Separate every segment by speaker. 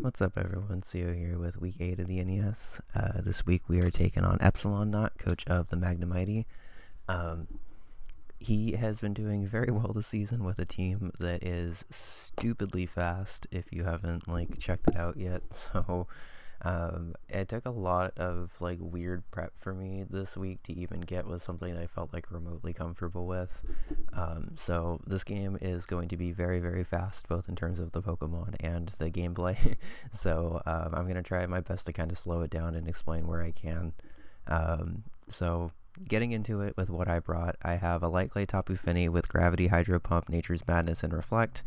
Speaker 1: What's up, everyone? Sio here with week 8 of the NES. This week we are taking on EpsilonNot, coach of the Magnemighty. He has been doing very well this season with a team that is stupidly fast, if you haven't checked it out yet. So it took a lot of weird prep for me this week to even get with something I felt remotely comfortable with. So this game is going to be very, very fast, both in terms of the Pokemon and the gameplay. So I'm going to try my best to kind of slow it down and explain where I can. So getting into it with what I brought, I have a Light Clay Tapu Fini with Gravity, Hydro Pump, Nature's Madness, and Reflect.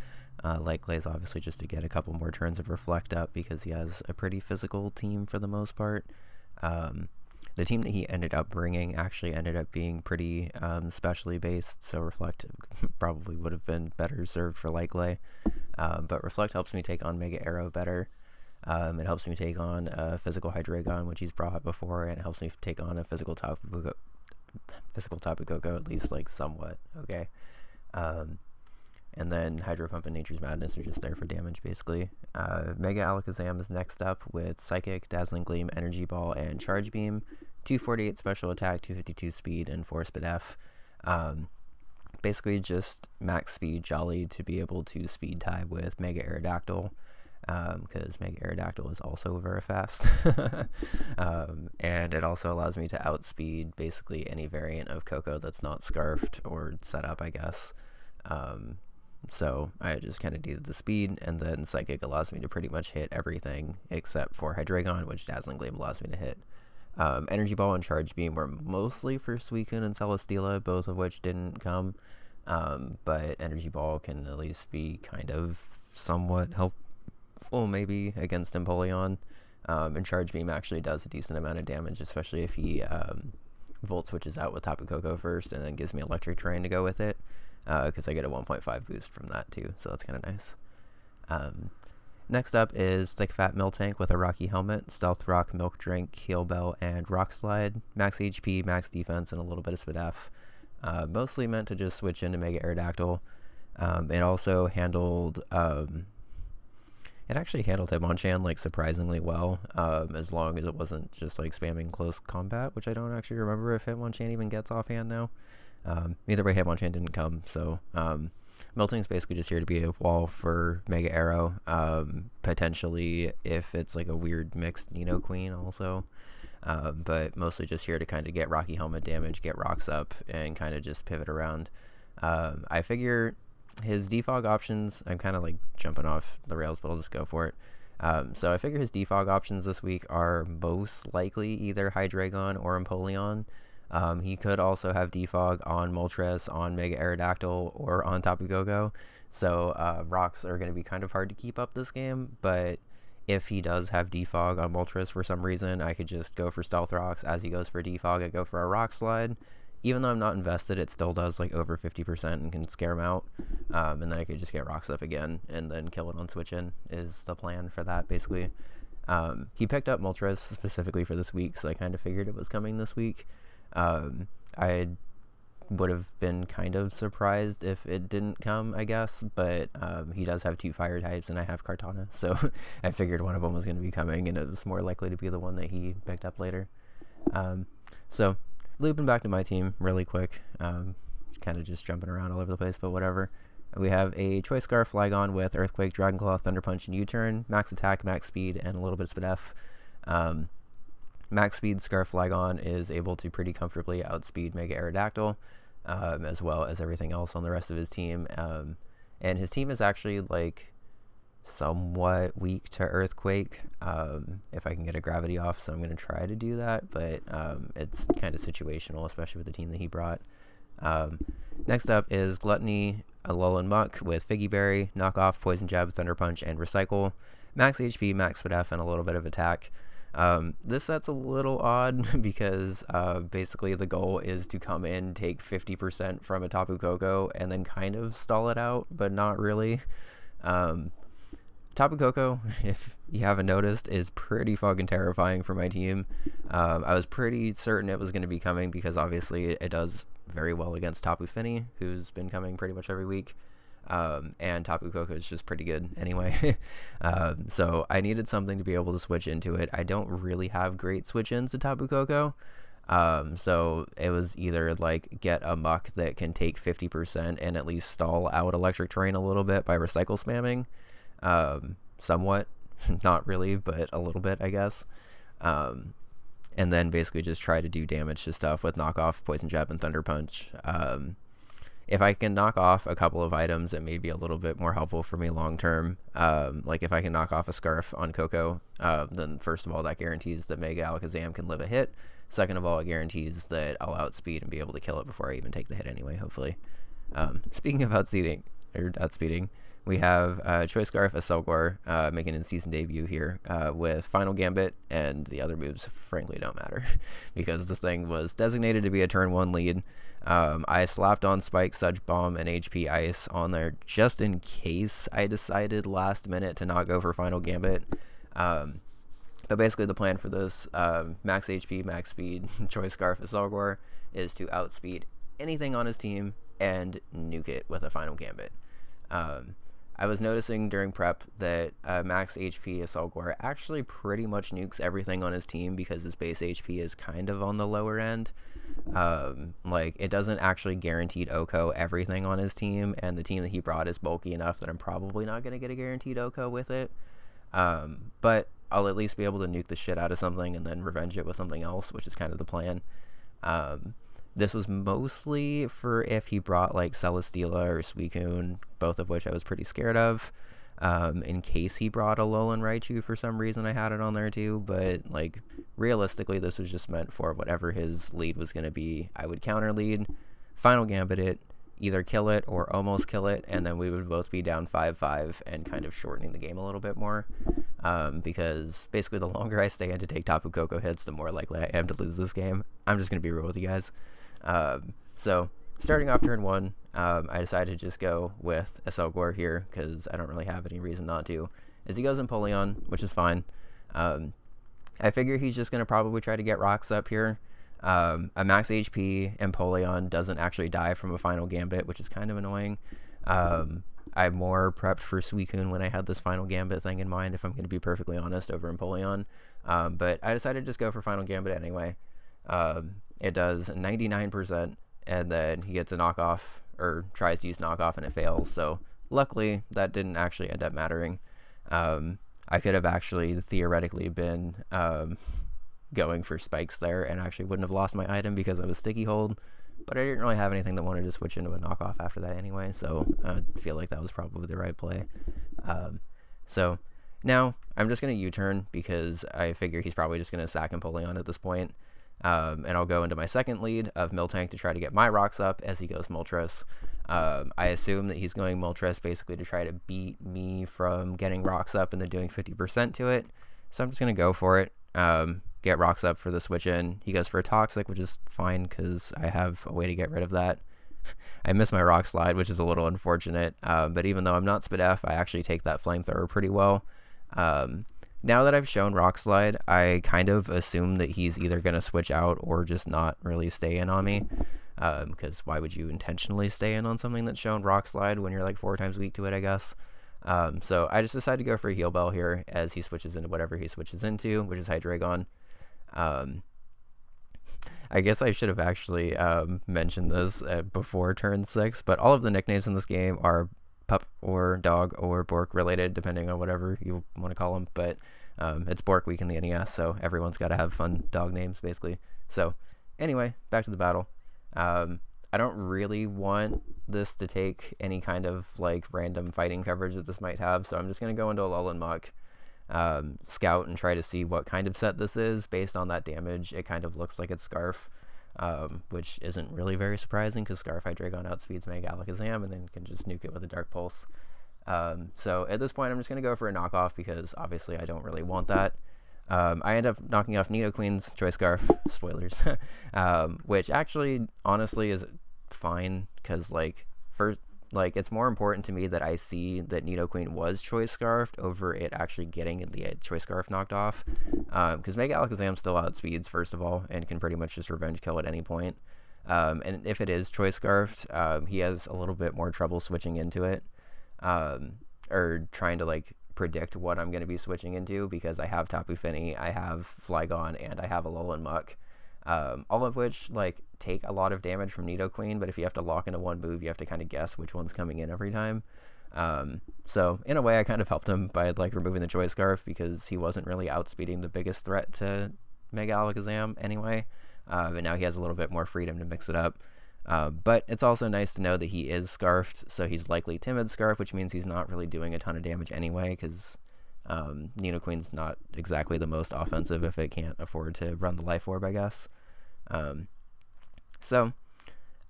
Speaker 1: Light Clay is obviously just to get a couple more turns of Reflect up because he has a pretty physical team for the most part. The team that he ended up bringing actually ended up being pretty specially based, so Reflect probably would have been better served for Light Clay. But Reflect helps me take on Mega Arrow better. It helps me take on a physical Hydreigon, which he's brought before, and it helps me take on a physical Tapu Koko, at least somewhat, okay? And then Hydro Pump and Nature's Madness are just there for damage, basically. Mega Alakazam is next up with Psychic, Dazzling Gleam, Energy Ball, and Charge Beam. 248 special attack, 252 speed, and 4 speed F. Basically just max speed Jolly to be able to speed tie with Mega Aerodactyl, because Mega Aerodactyl is also very fast. And it also allows me to outspeed basically any variant of Koko that's not scarfed or set up, I guess. So I just kind of needed the speed, and then Psychic allows me to pretty much hit everything except for Hydreigon, which Dazzling Gleam allows me to hit. Energy Ball and Charge Beam were mostly for Suicune and Celesteela, both of which didn't come. But Energy Ball can at least be kind of somewhat helpful maybe against Empoleon. And Charge Beam actually does a decent amount of damage, especially if he Volt switches out with Tapu Koko first and then gives me Electric Terrain to go with it. Because I get a 1.5 boost from that too, so that's kind of nice. Next up is Thick Fat Miltank with a Rocky Helmet, Stealth Rock, Milk Drink, Heal Bell, and Rock Slide. Max HP, max defense, and a little bit of Speed F. Mostly meant to just switch into Mega Aerodactyl. It also handled... It actually handled Hitmonchan surprisingly well, as long as it wasn't just spamming close combat, which I don't actually remember if Hitmonchan even gets offhand now. Either way, Hitmonchan didn't come, so Miltank's basically just here to be a wall for Mega Arrow, potentially if it's a weird mixed Nino Queen also, but mostly just here to kind of get Rocky Helmet damage, get rocks up, and kind of just pivot around. I figure his defog options, I'm kind of jumping off the rails, but I'll just go for it. So I figure his defog options this week are most likely either Hydreigon or Empoleon. He could also have defog on Moltres, on Mega Aerodactyl, or on Tapu Koko. So rocks are going to be kind of hard to keep up this game, but if he does have defog on Moltres for some reason, I could just go for Stealth Rocks. As he goes for defog, I go for a Rock Slide. Even though I'm not invested, it still does over 50% and can scare him out. And then I could just get rocks up again and then kill it on switch in is the plan for that, basically. He picked up Moltres specifically for this week, so I kind of figured it was coming this week. I would have been kind of surprised if it didn't come, I guess, but he does have 2 fire types and I have Kartana, so I figured one of them was going to be coming and it was more likely to be the one that he picked up later. So looping back to my team really quick, kind of just jumping around all over the place, but whatever. We have a Choice Scarf Flygon with Earthquake, Dragon Claw, Thunder Punch, and U-Turn, max attack, max speed, and a little bit of Speed F. Max speed Scarf Flygon is able to pretty comfortably outspeed Mega Aerodactyl, as well as everything else on the rest of his team. And his team is actually somewhat weak to Earthquake, if I can get a Gravity off, so I'm going to try to do that, but it's kind of situational, especially with the team that he brought. Next up is Gluttony, Alolan Muck with Figgy Berry, Knock Off, Poison Jab, Thunder Punch, and Recycle. Max HP, max Speed F, and a little bit of attack. This set's a little odd because basically the goal is to come in, take 50% from a Tapu Koko, and then kind of stall it out, but not really. Tapu Koko, if you haven't noticed, is pretty fucking terrifying for my team. I was pretty certain it was going to be coming because obviously it does very well against Tapu Fini, who's been coming pretty much every week. and Tapu Koko is just pretty good anyway. So I needed something to be able to switch into it. I don't really have great switch-ins to Tapu Koko. So it was either like get a muck that can take 50% and at least stall out electric terrain a little bit by recycle spamming. Somewhat, not really, but a little bit, I guess. And then basically just try to do damage to stuff with knockoff, Poison Jab, and Thunder Punch. If I can knock off a couple of items, it may be a little bit more helpful for me long term. Like if I can knock off a Scarf on Koko, then first of all, that guarantees that Mega Alakazam can live a hit. Second of all, it guarantees that I'll outspeed and be able to kill it before I even take the hit anyway, hopefully. Speaking of outspeeding, we have Choice Scarf Aselgor making his season debut here with Final Gambit, and the other moves frankly don't matter because this thing was designated to be a turn 1 lead. I slapped on Spike, Sedge Bomb, and HP Ice on there just in case I decided last minute to not go for Final Gambit. But basically the plan for this max HP, max speed, Choice Scarf Aselgor is to outspeed anything on his team and nuke it with a Final Gambit. I was noticing during prep that max HP Aselgor actually pretty much nukes everything on his team because his base HP is kind of on the lower end. Like it doesn't actually guaranteed OHKO everything on his team, and the team that he brought is bulky enough that I'm probably not going to get a guaranteed OHKO with it. But I'll at least be able to nuke the shit out of something and then revenge it with something else, which is kind of the plan. This was mostly for if he brought like Celesteela or Suicune, both of which I was pretty scared of. In case he brought a Alolan Raichu for some reason, I had it on there too. But like realistically, this was just meant for whatever his lead was going to be. I would counter lead, Final Gambit it, either kill it or almost kill it, and then we would both be down 5-5 and kind of shortening the game a little bit more. Because basically the longer I stay in to take Tapu Koko hits, the more likely I am to lose this game. I'm just going to be real with you guys. So starting off turn 1, I decided to just go with Aselgor here because I don't really have any reason not to. As he goes Empoleon, which is fine. I figure he's just going to probably try to get rocks up here. A max HP Empoleon doesn't actually die from a Final Gambit, which is kind of annoying. I more prepped for Suicune when I had this Final Gambit thing in mind, if I'm going to be perfectly honest, over Empoleon. But I decided to just go for Final Gambit anyway. It does 99%, and then he gets a knockoff, or tries to use knockoff, and it fails. So luckily, that didn't actually end up mattering. I could have actually theoretically been going for spikes there and actually wouldn't have lost my item because I was sticky hold, but I didn't really have anything that wanted to switch into a knockoff after that anyway, so I feel like that was probably the right play. So now I'm just going to U-turn because I figure he's probably just going to sack Empoleon at this point. And I'll go into my second lead of Miltank to try to get my rocks up as he goes Moltres. I assume that he's going Moltres basically to try to beat me from getting rocks up and then doing 50% to it. So I'm just going to go for it. Get rocks up for the switch in. He goes for a Toxic, which is fine because I have a way to get rid of that. I missed my Rock Slide, which is a little unfortunate. But even though I'm not Spadef, I actually take that Flamethrower pretty well. Now that I've shown Rock Slide, I kind of assume that he's either going to switch out or just not really stay in on me. Because why would you intentionally stay in on something that's shown Rock Slide when you're like 4 times weak to it, I guess. So I just decided to go for a Heal Bell here as he switches into whatever he switches into, which is Hydreigon. I guess I should have actually mentioned this before turn 6, but all of the nicknames in this game are pup or dog or Bork related, depending on whatever you want to call them. But it's Bork Week in the NES, so everyone's got to have fun dog names, basically. So anyway, back to the battle. I don't really want this to take any kind of like random fighting coverage that this might have, so I'm just going to go into a Alolan Muck, scout, and try to see what kind of set this is. Based on that damage, it kind of looks like it's Scarf, which isn't really very surprising because Scarf Hydreigon outspeeds Mega Alakazam and then can just nuke it with a Dark Pulse. So at this point, I'm just going to go for a knockoff because obviously I don't really want that. I end up knocking off Nidoqueen's Choice Scarf, spoilers, which actually honestly is fine because like first, like it's more important to me that I see that Nidoqueen was Choice Scarfed over it actually getting the Choice Scarf knocked off, because Mega Alakazam still outspeeds first of all and can pretty much just revenge kill at any point, and if it is Choice Scarfed, he has a little bit more trouble switching into it. or trying to like predict what I'm going to be switching into, because I have Tapu Fini, I have Flygon, and I have Alolan Muck, all of which like take a lot of damage from Nidoqueen, but if you have to lock into one move, you have to kind of guess which one's coming in every time. So in a way, I kind of helped him by like removing the Choice Scarf, because he wasn't really outspeeding the biggest threat to Mega Alakazam anyway, and now he has a little bit more freedom to mix it up. But it's also nice to know that he is Scarfed, so he's likely Timid Scarf, which means he's not really doing a ton of damage anyway, because Nidoqueen's not exactly the most offensive if it can't afford to run the Life Orb, I guess. So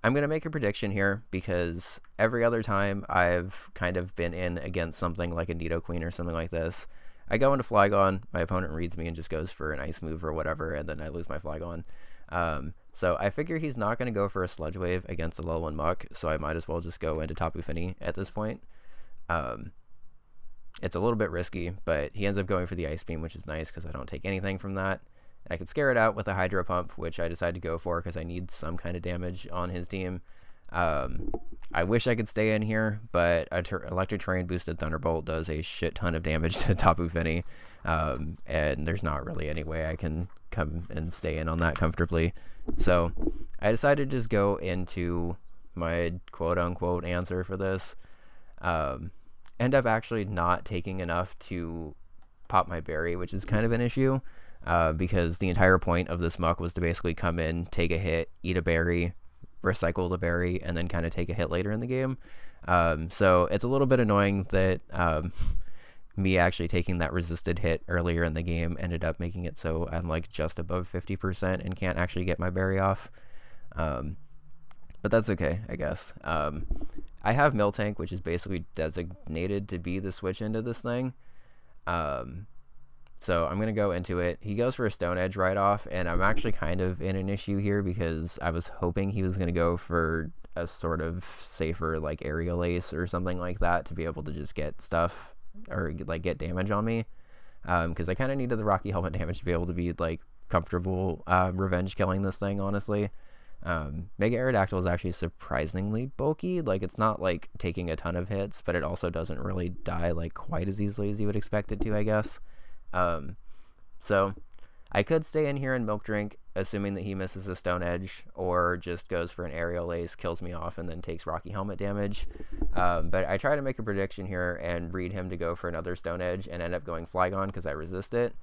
Speaker 1: I'm going to make a prediction here, because every other time I've kind of been in against something like a Nidoqueen or something like this, I go into Flygon, my opponent reads me and just goes for an Ice move or whatever, and then I lose my Flygon. So I figure he's not going to go for a Sludge Wave against Alolan Muck, so I might as well just go into Tapu Fini at this point. It's a little bit risky, but he ends up going for the Ice Beam, which is nice because I don't take anything from that. I could scare it out with a Hydro Pump, which I decided to go for because I need some kind of damage on his team. I wish I could stay in here, but Electric Terrain boosted Thunderbolt does a shit ton of damage to Tapu Fini, and there's not really any way I can come and stay in on that comfortably. So I decided to just go into my quote-unquote answer for this. End up actually not taking enough to pop my berry, which is kind of an issue. Because the entire point of this muck was to basically come in, take a hit, eat a berry, recycle the berry, and then kind of take a hit later in the game. So it's a little bit annoying that me actually taking that resisted hit earlier in the game ended up making it so I'm like just above 50% and can't actually get my berry off. But that's okay, I guess. I have Miltank, which is basically designated to be the switch into this thing. So I'm going to go into it. He goes for a Stone Edge right off, and I'm actually kind of in an issue here because I was hoping he was going to go for a sort of safer like Aerial Ace or something like that to be able to just get stuff or like get damage on me, because I kind of needed the Rocky Helmet damage to be able to be like comfortable revenge killing this thing, honestly. Mega Aerodactyl is actually surprisingly bulky. Like, it's not like taking a ton of hits, but it also doesn't really die like quite as easily as you would expect it to, I guess. So I could stay in here and Milk Drink, assuming that he misses a Stone Edge, or just goes for an Aerial Ace, kills me off, and then takes Rocky Helmet damage. But I try to make a prediction here and read him to go for another Stone Edge and end up going Flygon because I resist it.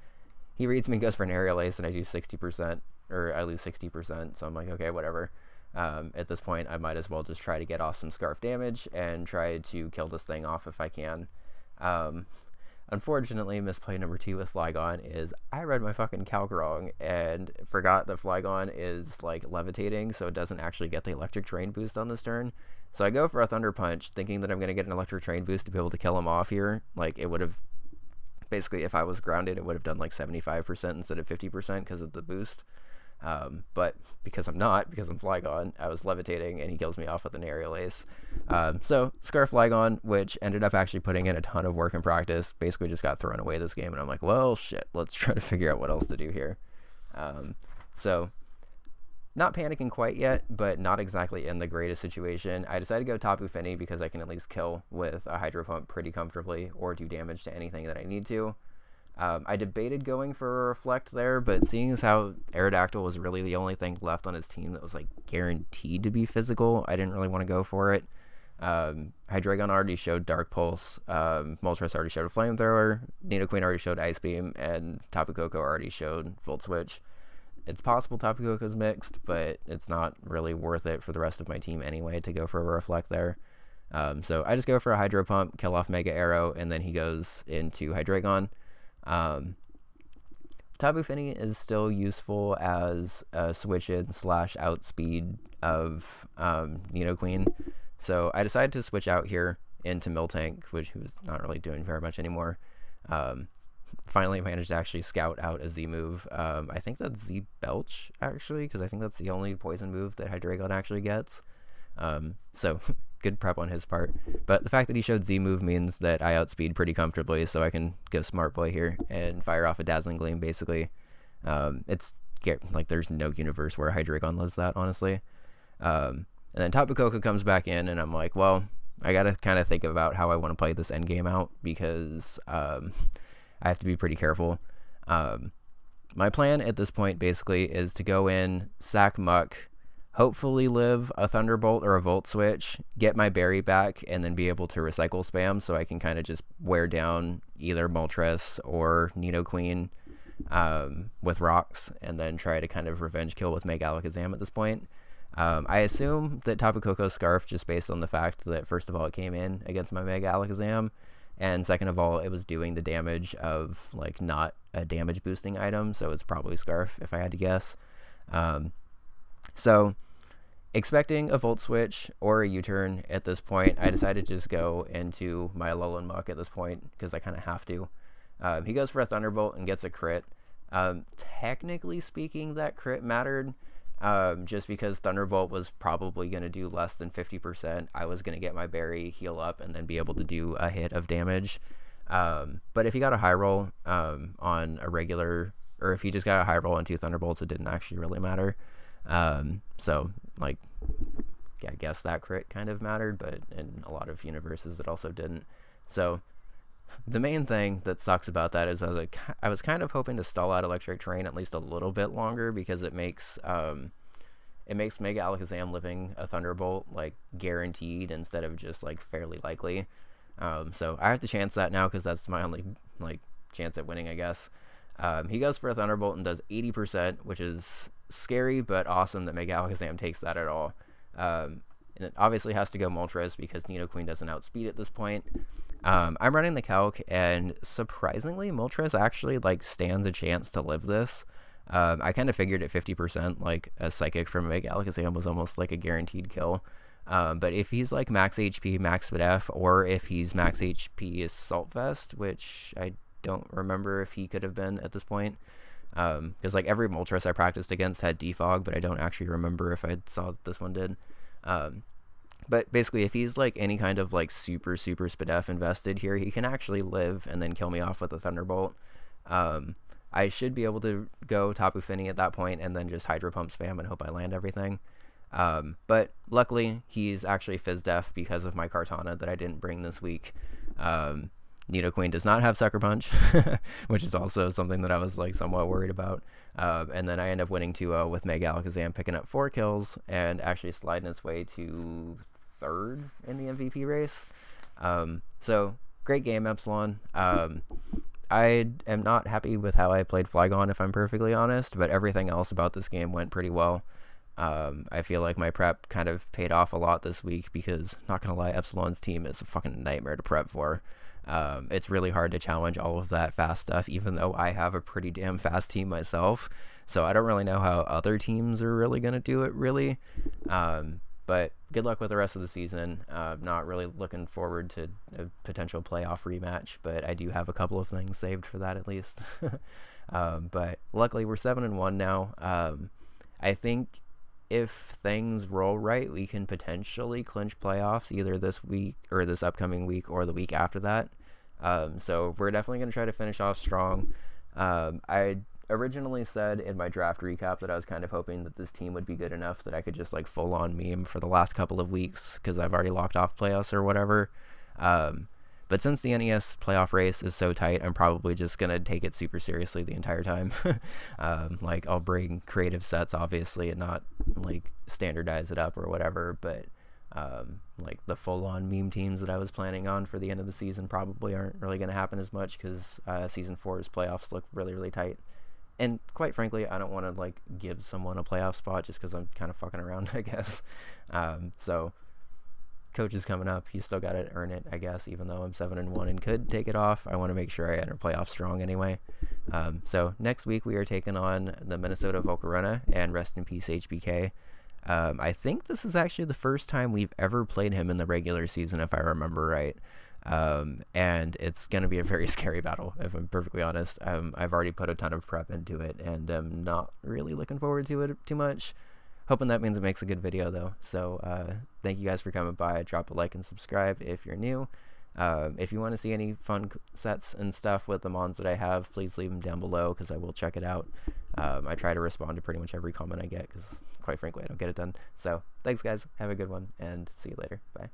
Speaker 1: He reads me, goes for an Aerial Ace, and I do 60%, or I lose 60%, so I'm like, okay, whatever. At this point, I might as well just try to get off some Scarf damage and try to kill this thing off if I can. Unfortunately, misplay number 2 with Flygon is I read my fucking calc wrong and forgot that Flygon is like levitating, so it doesn't actually get the Electric Terrain boost on this turn. So I go for a Thunder Punch, thinking that I'm going to get an Electric Terrain boost to be able to kill him off here. Like, it would have, basically, if I was grounded, it would have done like 75% instead of 50% because of the boost. But because I'm not, because I'm Flygon, I was levitating and he kills me off with an Aerial Ace. So Scarf Flygon, which ended up actually putting in a ton of work and practice, basically just got thrown away this game, and I'm like, well, shit, let's try to figure out what else to do here. So not panicking quite yet, but not exactly in the greatest situation. I decided to go Tapu Fini because I can at least kill with a Hydro Pump pretty comfortably or do damage to anything that I need to. I debated going for a Reflect there, but seeing as how Aerodactyl was really the only thing left on his team that was like guaranteed to be physical, I didn't really want to go for it. Hydreigon already showed Dark Pulse, Moltres already showed a Flamethrower, Nidoqueen already showed Ice Beam, and Tapu Koko already showed Volt Switch. It's possible Tapu Koko's mixed, but it's not really worth it for the rest of my team anyway to go for a Reflect there. So I just go for a Hydro Pump, kill off Mega Arrow, and then he goes into Hydreigon. Tapu Fini is still useful as a switch-in / outspeed of Nidoqueen. So I decided to switch out here into Miltank, which was not really doing very much anymore. Finally managed to actually scout out a Z move. I think that's Z Belch, actually, because I think that's the only poison move that Hydreigon actually gets. So good prep on his part. But the fact that he showed Z move means that I outspeed pretty comfortably, so I can go Smart Boy here and fire off a Dazzling Gleam, basically. It's like there's no universe where Hydreigon lives that, honestly. And then Tapu Koko comes back in, and I'm like, well, I gotta kind of think about how I want to play this Endgame out, because I have to be pretty careful. My plan at this point basically is to go in, sack muck, hopefully live a Thunderbolt or a Volt Switch, get my berry back, and then be able to recycle spam so I can kind of just wear down either Moltres or Nidoqueen with rocks, and then try to kind of revenge kill with Mega Alakazam at this point. I assume that Tapu Koko's Scarf, just based on the fact that, first of all, it came in against my Mega Alakazam, and second of all, it was doing the damage of, like, not a damage boosting item, so it's probably Scarf, if I had to guess. So, expecting a Volt Switch or a U-turn at this point, I decided to just go into my Alolan Muck at this point, because I kind of have to. He goes for a Thunderbolt and gets a crit. Technically speaking, that crit mattered, just because Thunderbolt was probably going to do less than 50%. I was going to get my berry, heal up, and then be able to do a hit of damage. But if he got a high roll on a regular, or if he just got a high roll on 2 Thunderbolts, it didn't actually really matter. So, like, I guess that crit kind of mattered, but in a lot of universes it also didn't. So, the main thing that sucks about that is I was kind of hoping to stall out Electric Terrain at least a little bit longer, because it makes Mega Alakazam living a Thunderbolt, like, guaranteed instead of just, like, fairly likely. So I have to chance that now, because that's my only, like, chance at winning, I guess. He goes for a Thunderbolt and does 80%, which is scary but awesome that Mega Alakazam takes that at all. And it obviously has to go Moltres, because Nidoqueen doesn't outspeed at this point. I'm running the calc, and surprisingly, Moltres actually, like, stands a chance to live this. I kind of figured at 50%, like, a Psychic from Mega Alakazam was almost like a guaranteed kill. But if he's, like, max HP, max Spadef, or if he's max HP Assault Vest, which I don't remember if he could have been at this point, because, like, every Moltres I practiced against had Defog, but I don't actually remember if I saw this one did. But basically, if he's, like, any kind of, like, super Spadef invested here, he can actually live and then kill me off with a Thunderbolt. I should be able to go Tapu Fini at that point and then just Hydro Pump spam and hope I land everything. But luckily, he's actually Fizz Def because of my Kartana that I didn't bring this week. Nidoqueen does not have Sucker Punch, which is also something that I was, like, somewhat worried about. And then I end up winning 2-0 with Mega Alakazam picking up 4 kills and actually sliding its way to 3rd in the MVP race. So, great game, Epsilon. I am not happy with how I played Flygon, if I'm perfectly honest, but everything else about this game went pretty well. I feel like my prep kind of paid off a lot this week, because, not gonna lie, Epsilon's team is a fucking nightmare to prep for. It's really hard to challenge all of that fast stuff, even though I have a pretty damn fast team myself, so I don't really know how other teams are really gonna do it, really. But good luck with the rest of the season. Not really looking forward to a potential playoff rematch, but I do have a couple of things saved for that at least. But luckily we're 7-1 now. I think if things roll right, we can potentially clinch playoffs either this week or this upcoming week or the week after that. So we're definitely going to try to finish off strong. I originally said in my draft recap that I was kind of hoping that this team would be good enough that I could just, like, full on meme for the last couple of weeks, because I've already locked off playoffs or whatever. But since the NES playoff race is so tight, I'm probably just going to take it super seriously the entire time. Like, I'll bring creative sets, obviously, and not, like, standardize it up or whatever, but like, the full-on meme teams that I was planning on for the end of the season probably aren't really going to happen as much, because Season 4's playoffs look really, really tight. And quite frankly, I don't want to, like, give someone a playoff spot just because I'm kind of fucking around, I guess. So, Coach is coming up. You still got to earn it, I guess, even though I'm 7-1 and could take it off. I want to make sure I enter playoffs strong anyway. So, next week we are taking on the Minnesota Volcarona, and rest in peace, HBK. I think this is actually the first time we've ever played him in the regular season, if I remember right. And it's going to be a very scary battle, if I'm perfectly honest. I've already put a ton of prep into it, and I'm not really looking forward to it too much. Hoping that means it makes a good video, though. So, thank you guys for coming by. Drop a like and subscribe if you're new. If you want to see any fun sets and stuff with the mons that I have, please leave them down below, because I will check it out. I try to respond to pretty much every comment I get, because, quite frankly, I don't get it done. So, thanks, guys. Have a good one, and see you later. Bye.